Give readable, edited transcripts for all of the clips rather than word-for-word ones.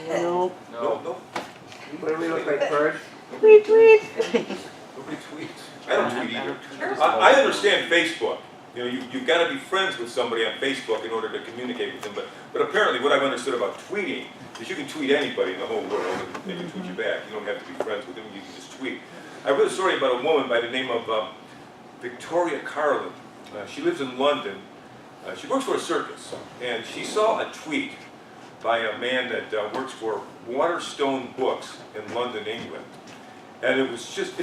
No. No. What do we look like first? Tweet, tweet. Nobody tweets. I don't tweet either. I understand Facebook. You know, you've got to be friends with somebody on Facebook in order to communicate with them. But apparently what I've understood about tweeting is you can tweet anybody in the whole world and they can tweet you back. You don't have to be friends with them. You can just tweet. I read a story about a woman by the name of Victoria Carlin. She lives in London. She works for a circus. And she saw a tweet by a man that works for Waterstone Books in London, England. And it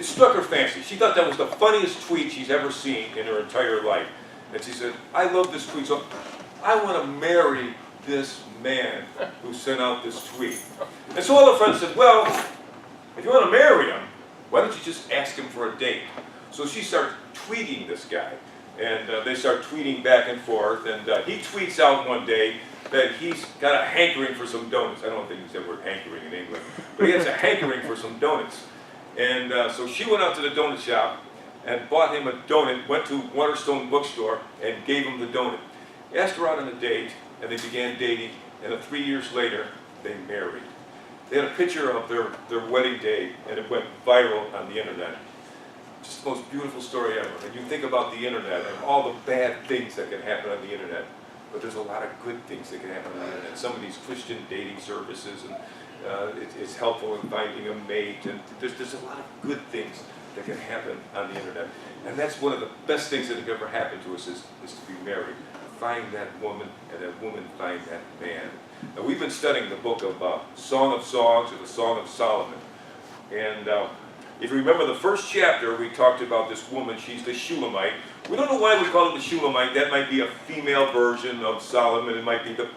struck her fancy. She thought that was the funniest tweet she's ever seen in her entire life. And she said, I love this tweet, so I want to marry this man who sent out this tweet. And so all her friends said, well, if you want to marry him, why don't you just ask him for a date? So she starts tweeting this guy. And they start tweeting back and forth. And he tweets out one day that he's got a hankering for some donuts. I don't think he said the word hankering in England. But he has a hankering for some donuts. And so she went out to the donut shop and bought him a donut, went to Waterstone Bookstore and gave him the donut. Asked her out on a date, and they began dating, and 3 years later, they married. They had a picture of their wedding day, and it went viral on the internet. Just the most beautiful story ever. And you think about the internet and all the bad things that can happen on the internet, but there's a lot of good things that can happen on the internet. Some of these Christian dating services, and it's helpful in finding a mate, and there's a lot of good things that can happen on the internet. And that's one of the best things that have ever happened to us is to be married. Find that woman, and that woman find that man. Now, we've been studying the book of Song of Songs, or the Song of Solomon. And if you remember the first chapter, we talked about this woman. She's the Shulamite. We don't know why we call it the Shulamite. That might be a female version of Solomon. It might be the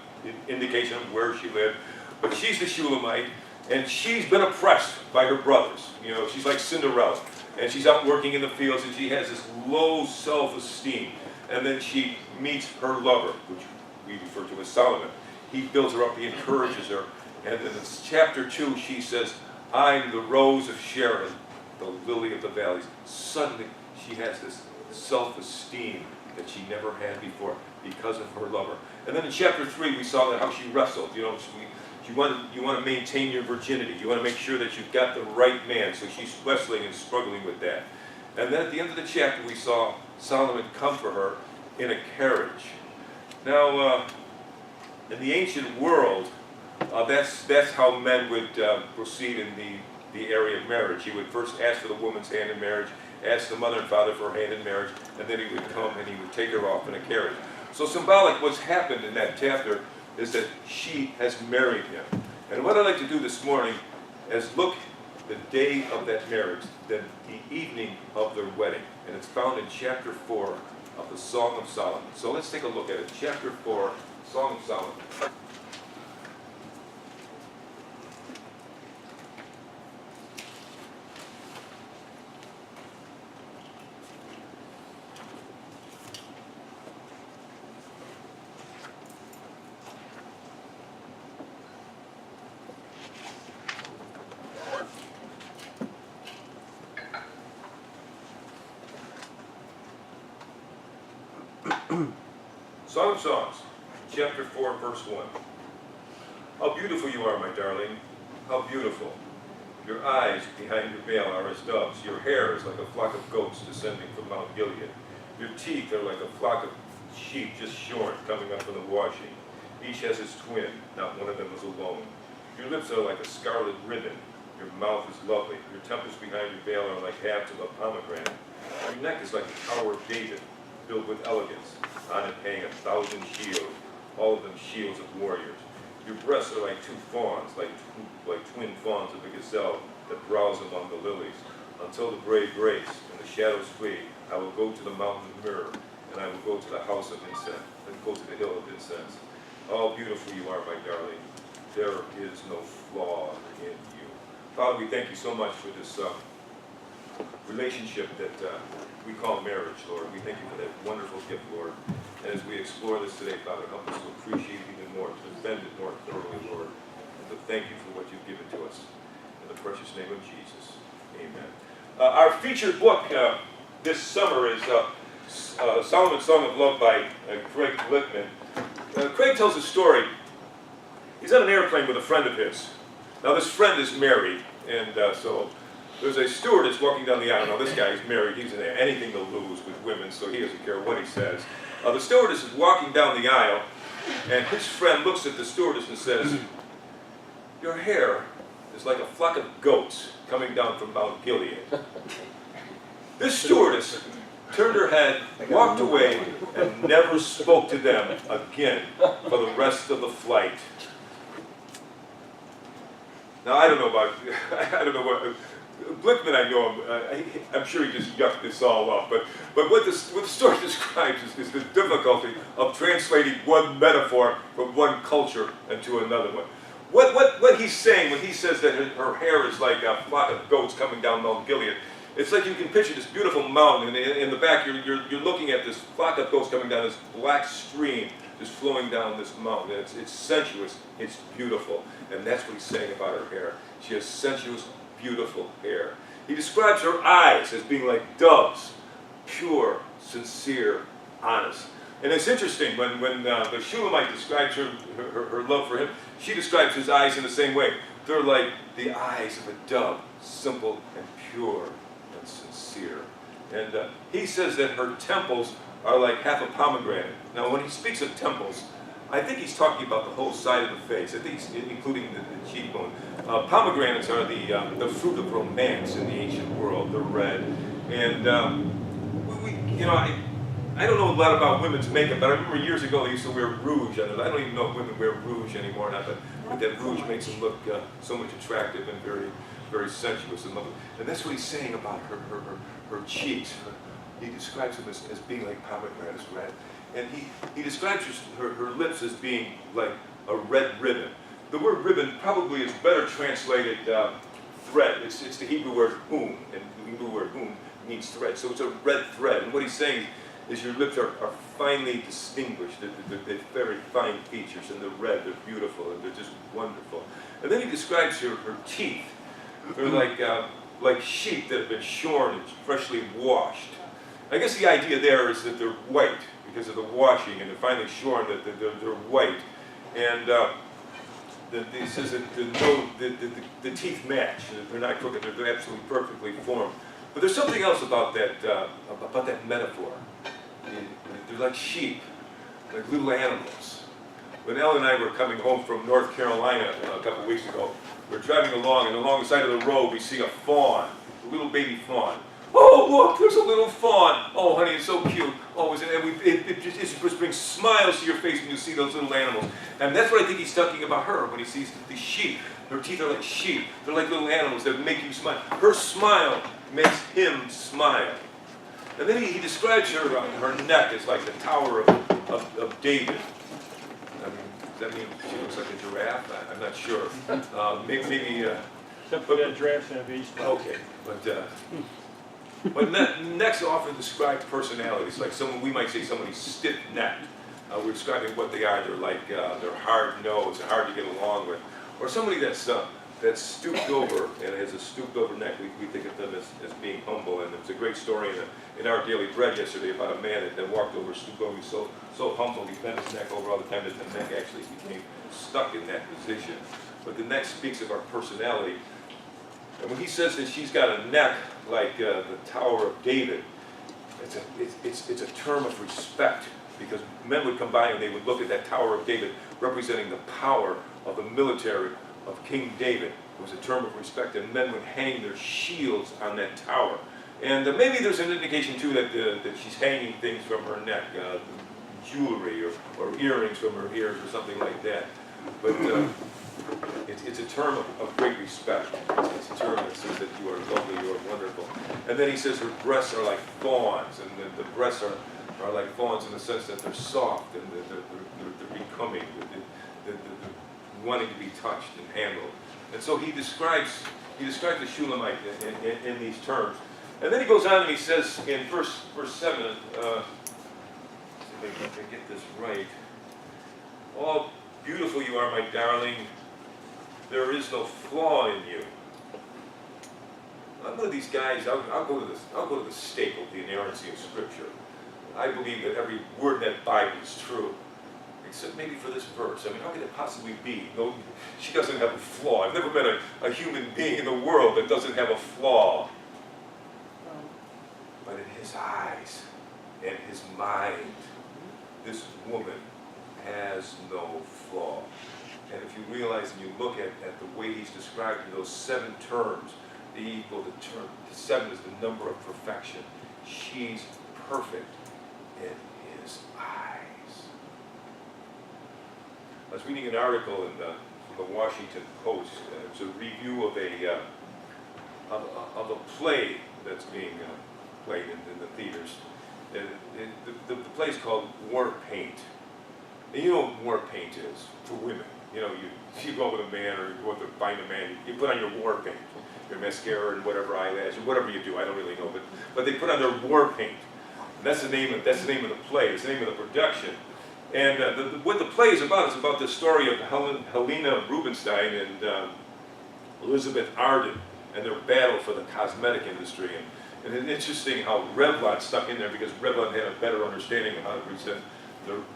indication of where she lived. But she's the Shulamite, and she's been oppressed by her brothers. You know, she's like Cinderella. And she's out working in the fields, and she has this low self-esteem. And then she meets her lover, which we refer to as Solomon. He builds her up, he encourages her. And in chapter 2, she says, I'm the rose of Sharon, the lily of the valleys. Suddenly, she has this self-esteem that she never had before because of her lover. And then in chapter 3, we saw that how she wrestled. You know, you want to maintain your virginity. You want to make sure that you've got the right man. So she's wrestling and struggling with that. And then at the end of the chapter, we saw Solomon come for her in a carriage. Now, in the ancient world, that's how men would proceed in the area of marriage. He would first ask for the woman's hand in marriage, ask the mother and father for her hand in marriage, and then he would come and he would take her off in a carriage. So symbolic, what's happened in that chapter is that she has married him. And what I'd like to do this morning is look the day of that marriage, then the evening of their wedding. And it's found in chapter 4 of the Song of Solomon. So let's take a look at it. Chapter 4, Song of Solomon. Song of Songs, chapter 4, verse 1. How beautiful you are, my darling. How beautiful. Your eyes behind your veil are as doves. Your hair is like a flock of goats descending from Mount Gilead. Your teeth are like a flock of sheep just shorn, coming up from the washing. Each has its twin, not one of them is alone. Your lips are like a scarlet ribbon. Your mouth is lovely. Your temples behind your veil are like halves of a pomegranate. Your neck is like the Tower of David, filled with elegance. On it hang 1,000 shields, all of them shields of warriors. Your breasts are like two fawns, like twin fawns of a gazelle that browse among the lilies. Until the brave breaks and the shadows flee, I will go to the mountain of myrrh, and I will go to the house of incense, and go to the hill of incense. How beautiful you are, my darling. There is no flaw in you. Father, we thank you so much for this relationship that we call marriage, Lord. We thank you for that wonderful gift, Lord. And as we explore this today, Father, help us to appreciate it even more, to defend it more thoroughly, Lord, and to thank you for what you've given to us. In the precious name of Jesus, amen. Our featured book this summer is Solomon's Song of Love by Craig Glickman. Craig tells a story he's on an airplane with a friend of his. Now this friend is married, and so there's a stewardess walking down the aisle. Now this guy is married, he's in anything to lose with women, so he doesn't care what he says. The stewardess is walking down the aisle, and his friend looks at the stewardess and says, "Your hair is like a flock of goats coming down from Mount Gilead." This stewardess turned her head, walked away, and never spoke to them again for the rest of the flight. Now I don't know what Blickman. I know him. I'm sure he just yucked this all up. But what the story describes is the difficulty of translating one metaphor from one culture into another one. What he's saying when he says that her hair is like a flock of goats coming down Mount Gilead, it's like you can picture this beautiful mountain, and in the back you're looking at this flock of goats coming down this black stream just flowing down this mountain. It's sensuous, it's beautiful, and that's what he's saying about her hair. She has sensuous, beautiful hair. He describes her eyes as being like doves, pure, sincere, honest. And it's interesting, when the Shulamite describes her love for him, she describes his eyes in the same way. They're like the eyes of a dove, simple and pure and sincere. And he says that her temples are like half a pomegranate. Now when he speaks of temples, I think he's talking about the whole side of the face, I think including the cheekbone. Pomegranates are the fruit of romance in the ancient world. They're red. And I don't know a lot about women's makeup, but I remember years ago they used to wear rouge on it. I don't even know if women wear rouge anymore or not, but that rouge makes them look so much attractive and very, very sensuous and lovely. And that's what he's saying about her cheeks. He describes them as being like pomegranates, red. And he describes her lips as being like a red ribbon. The word ribbon probably is better translated thread. It's the Hebrew word hum, and the Hebrew word hum means thread. So it's a red thread. And what he's saying is your lips are finely distinguished. They're very fine features, and they're red, they're beautiful, and they're just wonderful. And then he describes her teeth. They're like sheep that have been shorn and freshly washed. I guess the idea there is that they're white because of the washing, and they're finally shorn, that they're white. And he says that the teeth match. They're not crooked, they're absolutely perfectly formed. But there's something else about that metaphor. They're like sheep, like little animals. When Ellen and I were coming home from North Carolina a couple of weeks ago, we're driving along, and along the side of the road we see a fawn, a little baby fawn. Oh, look, there's a little fawn. Oh, honey, it's so cute. Oh, it just brings smiles to your face when you see those little animals. And that's what I think he's talking about her when he sees these sheep. Her teeth are like sheep. They're like little animals that make you smile. Her smile makes him smile. And then he describes her neck as like the Tower of David. I mean, does that mean she looks like a giraffe? I'm not sure. Maybe Except for that giraffes have east. okay, but necks often describe personalities. Like we might say somebody's stiff-necked. We're describing what they are. They're like they're hard-nosed, hard to get along with. Or somebody that's stooped over and has a stooped over neck. We think of them as being humble. And there's a great story in our Daily Bread yesterday about a man that walked over, stooped over. He's so humble, he bent his neck over all the time that the neck actually became stuck in that position. But the neck speaks of our personality. And when he says that she's got a neck like the Tower of David, it's a term of respect, because men would come by and they would look at that Tower of David representing the power of the military of King David. It was a term of respect, and men would hang their shields on that tower. And maybe there's an indication too that she's hanging things from her neck, jewelry or earrings from her ears or something like that. But it's a term of great respect. It's a term that says that you are lovely, you are wonderful. And then he says her breasts are like fawns, and the breasts are like fawns in the sense that they're soft and they're becoming, they're wanting to be touched and handled. And so he describes the Shulamite in these terms. And then he goes on and he says in verse 7, see if I can get this right. "Oh, beautiful you are, my darling. There is no flaw in you." I'm one of these guys. I'll go to the stake of the inerrancy of Scripture. I believe that every word in that Bible is true, except maybe for this verse. I mean, how could it possibly be? No, she doesn't have a flaw. I've never met a human being in the world that doesn't have a flaw. But in his eyes and his mind, this woman has no flaw. And if you realize and you look at the way he's described in those 7 terms, they equal the term. 7 is the number of perfection. She's perfect in his eyes. I was reading an article from the Washington Post. It's a review of a play that's being played in the theaters. The play's called War Paint. And you know what war paint is for women. You know, you go with a man or you go to find a man, you put on your war paint, your mascara and whatever eyelash, or whatever you do, I don't really know, but they put on their war paint. And that's the name of the play, it's the name of the production. And what the play is about the story of Helena Rubinstein and Elizabeth Arden and their battle for the cosmetic industry. And it's interesting how Revlon stuck in there because Revlon had a better understanding of how to present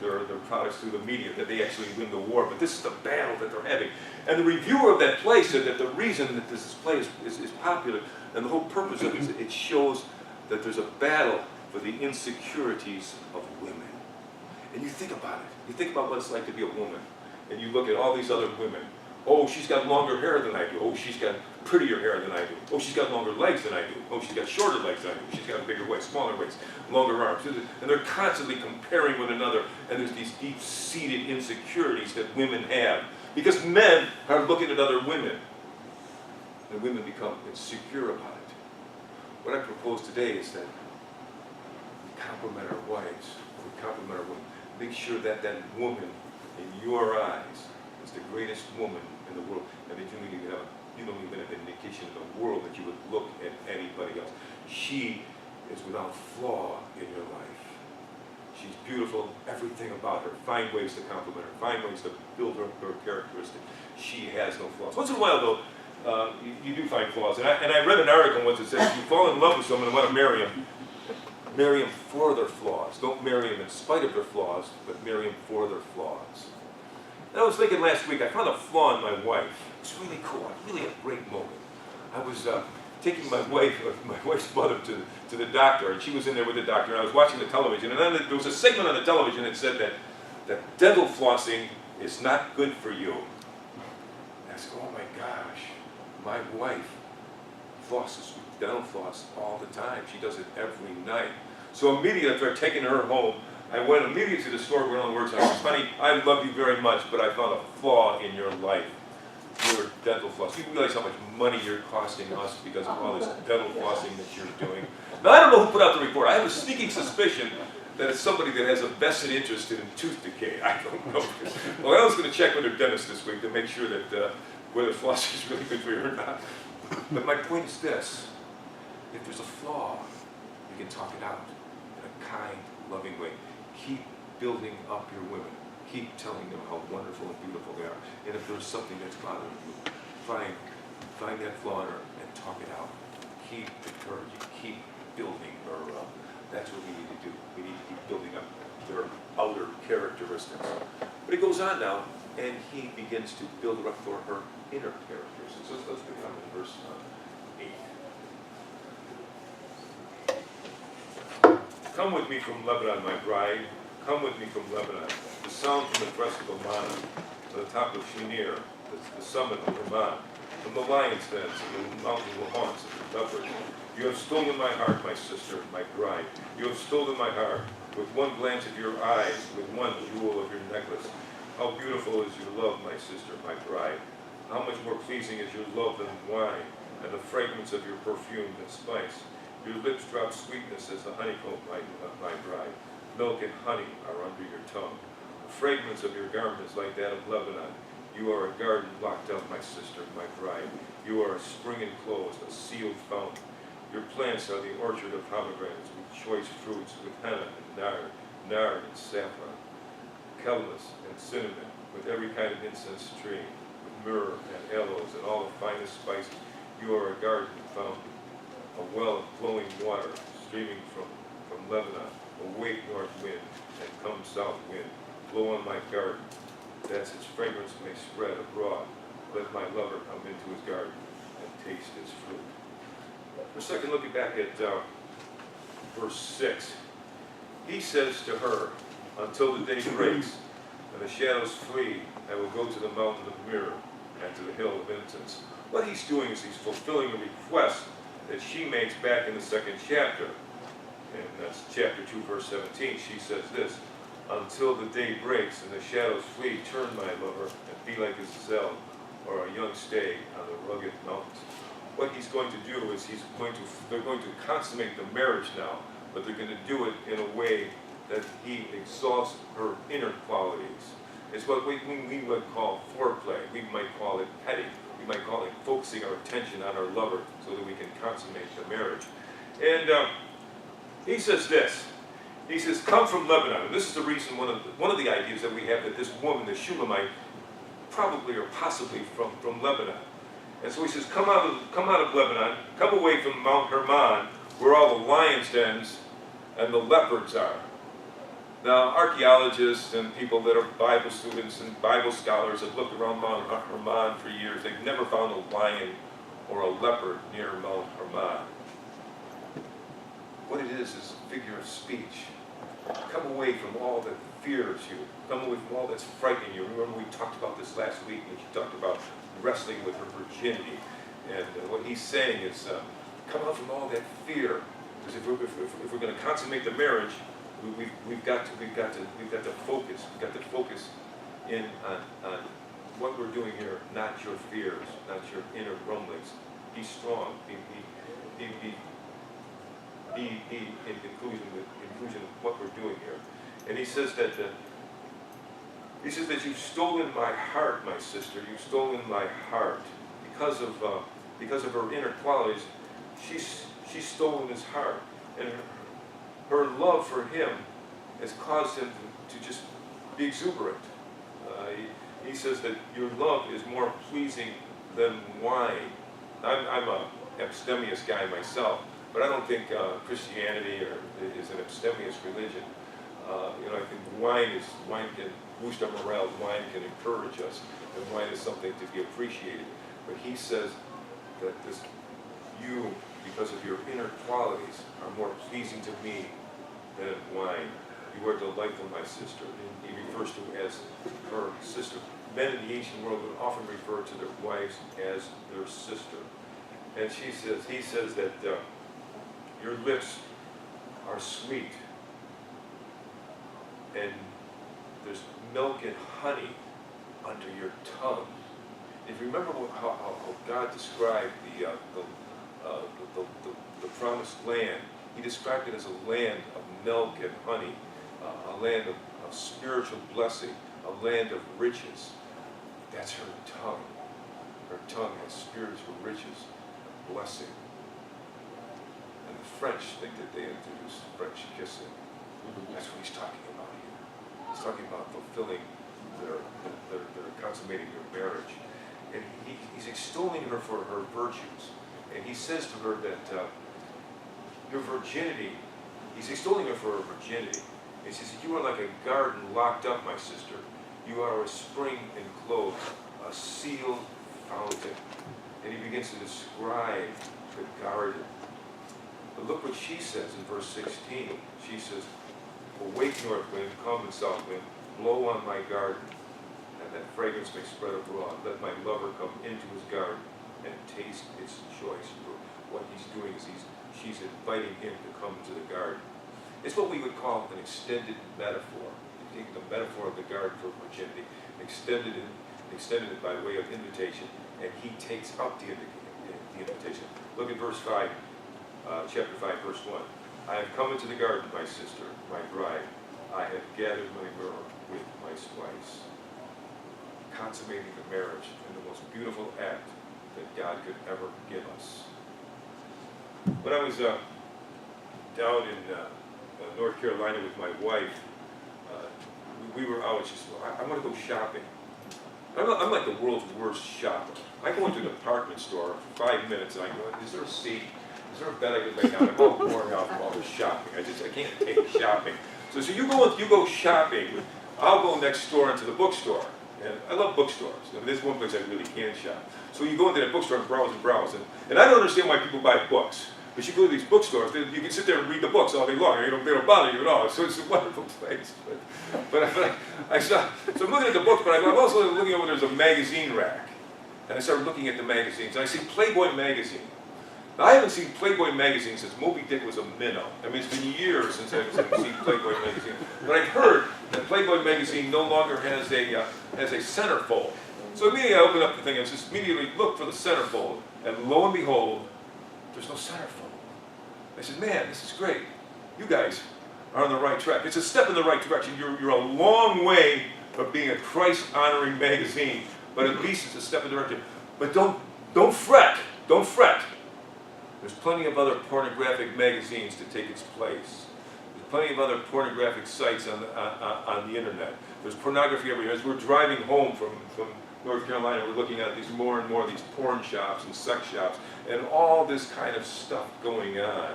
their products through the media, that they actually win the war. But this is the battle that they're having. And the reviewer of that play said that the reason that this play is popular, and the whole purpose of it is it shows that there's a battle for the insecurities of women. And you think about it. You think about what it's like to be a woman. And you look at all these other women. Oh, she's got longer hair than I do. Oh, she's got prettier hair than I do. Oh, she's got longer legs than I do. Oh, she's got shorter legs than I do. She's got a bigger waist, smaller waist, longer arms. And they're constantly comparing one another. And there's these deep-seated insecurities that women have. Because men are looking at other women. And women become insecure about it. What I propose today is that we compliment our wives. We compliment our women. Make sure that that woman in your eyes is the greatest woman in the world, and that you don't even have an indication in the world that you would look at anybody else. She is without flaw in your life. She's beautiful, everything about her. Find ways to compliment her. Find ways to build her characteristic. She has no flaws. Once in a while, though, you do find flaws. And I read an article once that says, if you fall in love with someone and want to marry them for their flaws. Don't marry them in spite of their flaws, but marry them for their flaws. And I was thinking last week, I found a flaw in my wife. It's really cool, really a great moment. I was taking my wife's mother to the doctor, and she was in there with the doctor, and I was watching the television, and then there was a segment on the television that said that dental flossing is not good for you. And I said, oh my gosh, my wife flosses with dental floss all the time. She does it every night. So immediately after taking her home, I went immediately to the store where it works. I said, honey, I love you very much, but I found a flaw in your life. Your dental floss. You realize how much money you're costing us because of all this dental flossing that you're doing. Now, I don't know who put out the report. I have a sneaking suspicion that it's somebody that has a vested interest in tooth decay. I don't know. Well, I was going to check with her dentist this week to make sure that whether flossing is really good for you or not. But my point is this. If there's a flaw, you can talk it out in a kind, loving way. Keep building up your women. Keep telling them how wonderful and beautiful they are. And if there's something that's bothering you, find that flaw in her and talk it out. Keep encouraging. Keep building her up. That's what we need to do. We need to keep building up their outer characteristics. But he goes on now, and he begins to build her up for her inner characteristics. So let's pick up in verse 8. Come with me from Lebanon, my bride. Come with me from Lebanon. The sound from the crest of Amana, to the top of Shinir, the summit of Hermon, from the lion's dens and the mountain haunts of the leopard. You have stolen my heart, my sister, my bride. You have stolen my heart. With one glance of your eyes, with one jewel of your necklace. How beautiful is your love, my sister, my bride. How much more pleasing is your love than wine, and the fragrance of your perfume than spice. Your lips drop sweetness as the honeycomb, my bride. Milk and honey are under your tongue. The fragrance of your garment is like that of Lebanon. You are a garden locked up, my sister, my bride. You are a spring enclosed, a sealed fountain. Your plants are the orchard of pomegranates, with choice fruits, with henna and nard and saffron, calamus and cinnamon, with every kind of incense tree, with myrrh and aloes and all the finest spices. You are a garden fountain, a well of flowing water streaming from Lebanon. Awake north wind, and come south wind. blow on my garden, that its fragrance may spread abroad. Let my lover come into his garden and taste its fruit. For a second, looking back at verse 6. He says to her, until the day breaks and the shadows flee, I will go to the mountain of myrrh and to the hill of incense. What he's doing is he's fulfilling a request that she makes back in the second chapter. And that's chapter 2, verse 17. She says this, until the day breaks and the shadows flee, turn, my lover, and be like a gazelle or a young stag on the rugged mountains. What he's going to do is they're going to consummate the marriage now, but they're going to do it in a way that he exalts her inner qualities. It's what we would call foreplay. We might call it petty. We might call it focusing our attention on our lover so that we can consummate the marriage. And he says this. He says, come from Lebanon. And this is the reason, one of the ideas that we have, that this woman, the Shulamite, probably or possibly from Lebanon. And so he says, come out of Lebanon, come away from Mount Hermon, where all the lions' dens and the leopards are. Now, archaeologists and people that are Bible students and Bible scholars have looked around Mount Hermon for years. They've never found a lion or a leopard near Mount Hermon. What it is a figure of speech. Come away from all that fears you. Come away from all that's frightening you. Remember we talked about this last week when she talked about wrestling with her virginity. And what he's saying is, come out from all that fear. Because if we're going to consummate the marriage, we've got to focus. We've got to focus in on what we're doing here, not your fears, not your inner rumblings. Be strong. Be in conclusion of what we're doing here. And he says that you've stolen my heart, my sister. You've stolen my heart because of her inner qualities. She's stolen his heart, and her love for him has caused him to just be exuberant. He says that your love is more pleasing than wine. I'm an abstemious guy myself, but I don't think Christianity is an abstemious religion. I think wine can boost our morale, wine can encourage us, and wine is something to be appreciated. But he says that you, because of your inner qualities, are more pleasing to me than wine. You are delightful, my sister. He refers to her as her sister. Men in the ancient world would often refer to their wives as their sister. And he says that your lips are sweet, and there's milk and honey under your tongue. If you remember how God described the promised land, he described it as a land of milk and honey, a land of spiritual blessing, a land of riches. That's her tongue. Her tongue has spiritual riches, blessing. And the French think that they introduced French kissing. That's what he's talking about here. He's talking about fulfilling their consummating their marriage. And he's extolling her for her virtues. And he says to her that your virginity, he's extolling her for her virginity. He says, you are like a garden locked up, my sister. You are a spring enclosed, a sealed fountain. And he begins to describe the garden. But look what she says in verse 16. She says, awake, north wind, come and south wind, blow on my garden, and that fragrance may spread abroad. Let my lover come into his garden and taste its choice fruit. What he's doing is she's inviting him to come to the garden. It's what we would call an extended metaphor. You take the metaphor of the garden for virginity, extended it by way of invitation, and he takes up the invitation. Look at verse 5, chapter 5, verse 1. I have come into the garden, my sister, my bride. I have gathered my myrrh with my spice. Consummating the marriage in the most beautiful act that God could ever give us. When I was down in North Carolina with my wife, we were out. She said, I want to go shopping. I'm like the world's worst shopper. I go into the department store for 5 minutes and I go, is there a seat? Is there a bed I could lay down? I'm all worn out from all this shopping. I can't take shopping. So you go shopping I'll go next door into the bookstore. And I love bookstores. I mean, this is one place I really can shop. So you go into that bookstore and browse and browse. And I don't understand why people buy books. But you go to these bookstores, you can sit there and read the books all day long. They don't bother you at all. So it's a wonderful place. So I'm looking at the books, but I'm also looking over, there's a magazine rack. And I started looking at the magazines. And I see Playboy magazine. Now, I haven't seen Playboy magazine since Moby Dick was a minnow. I mean, it's been years since I've seen Playboy magazine. But I've heard that Playboy magazine no longer has a centerfold. So immediately I opened up the thing and just immediately looked for the centerfold. And lo and behold, there's no centerfold. I said, man, this is great. You guys are on the right track. It's a step in the right direction. You're a long way from being a Christ-honoring magazine, but at least it's a step in the direction. But don't fret. Don't fret. There's plenty of other pornographic magazines to take its place. There's plenty of other pornographic sites on the internet. There's pornography everywhere. As we're driving home from North Carolina, we're looking at these more and more of these porn shops and sex shops and all this kind of stuff going on.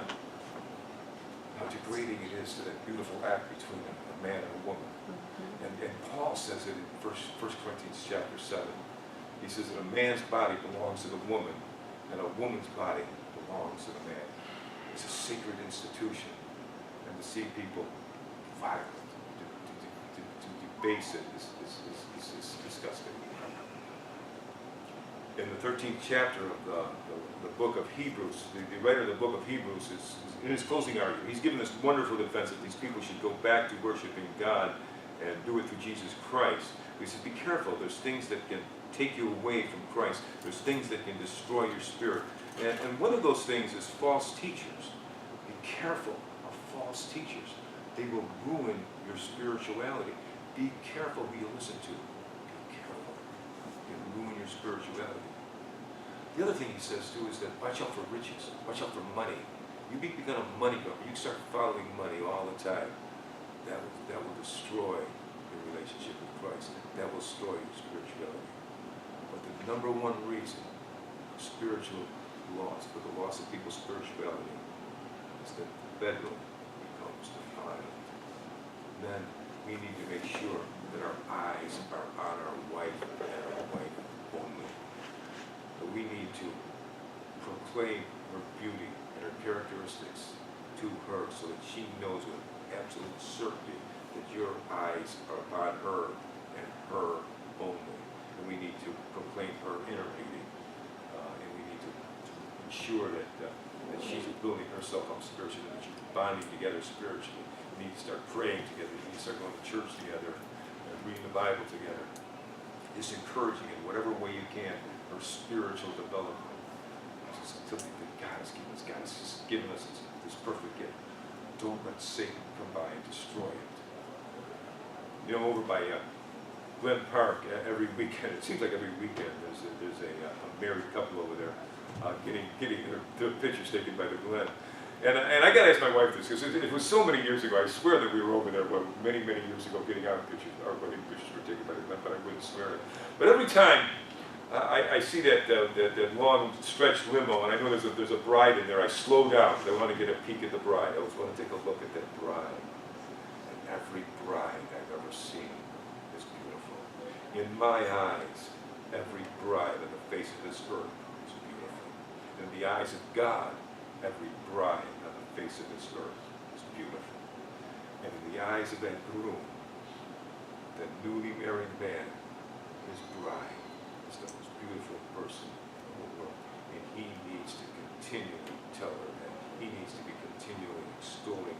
How degrading it is to that beautiful act between a man and a woman. And Paul says it in 1 Corinthians chapter 7. He says that a man's body belongs to the woman and a woman's body belongs to the man. It's a sacred institution. And to see people violent, to debase it is disgusting. In the 13th chapter of the book of Hebrews, the writer of the book of Hebrews is in his closing argument, he's given this wonderful defense that these people should go back to worshiping God and do it through Jesus Christ. He says, be careful. There's things that can take you away from Christ. There's things that can destroy your spirit. And one of those things is false teachers. Be careful of false teachers. They will ruin your spirituality. Be careful who you listen to. Be careful. They'll ruin your spirituality. The other thing he says too is that watch out for riches. Watch out for money. You become a money grubber. You start following money all the time. That will destroy your relationship with Christ. That will destroy your spirituality. But the number one reason for spiritual loss, for the loss of people's spirituality, is that the bedroom becomes defiled. Then we need to make sure that our eyes are on our wife and our wife only. But we need to proclaim her beauty and her characteristics to her so that she knows with absolute certainty that your eyes are on her and her only. And we need to proclaim her inner beauty. And we need to ensure that she's building herself up spiritually, that she's bonding together spiritually. We need to start praying together. We need to start going to church together and reading the Bible together. Just encouraging in whatever way you can her spiritual development. It's something that God has given us. God has just given us this perfect gift. Don't let Satan come by and destroy it. You know, over by Glen Park, every weekend, it seems like every weekend, there's a married couple over there getting their pictures taken by the Glen. And I got to ask my wife this, because it was so many years ago. I swear that we were over there many years ago getting our pictures, our wedding pictures were taken by the Glen, but I wouldn't swear it. But every time I see that long stretched limo, and I know there's a bride in there, I slow down because I want to get a peek at the bride. I always want to take a look at that bride. And every bride I've ever seen is beautiful. In my eyes, every bride on the face of this earth is beautiful. In the eyes of God, every bride on the face of this earth is beautiful. And in the eyes of that groom, that newly married man, his bride is the most beautiful person in the world. And he needs to continually tell her that. He needs to be continually extolling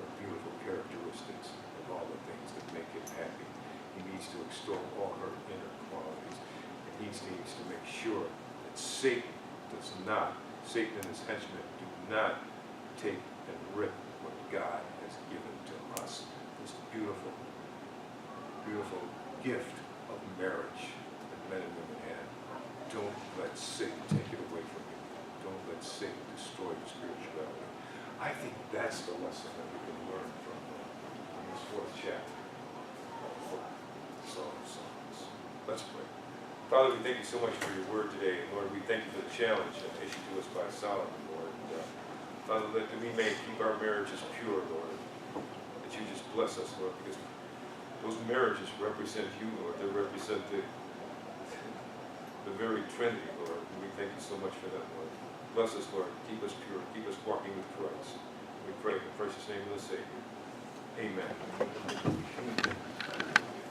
her beautiful characteristics and all the things that make him happy. He needs to extol all her inner qualities. And he needs to make sure that Satan and his henchmen do not take and rip what God has given to us. This beautiful, beautiful gift of marriage that men and women have. Don't let Satan take it away from you. Don't let Satan destroy your spirituality. I think that's the lesson that we can learn from this fourth chapter of Song of Songs. Let's pray. Father, we thank you so much for your word today. And Lord, we thank you for the challenge issued to us by Solomon, Lord. And, Father, that we may keep our marriages pure, Lord. That you just bless us, Lord, because those marriages represent you, Lord. They represent the very Trinity, Lord. And we thank you so much for that, Lord. Bless us, Lord. Keep us pure. Keep us walking with Christ. We pray in the precious name of the Savior. Amen.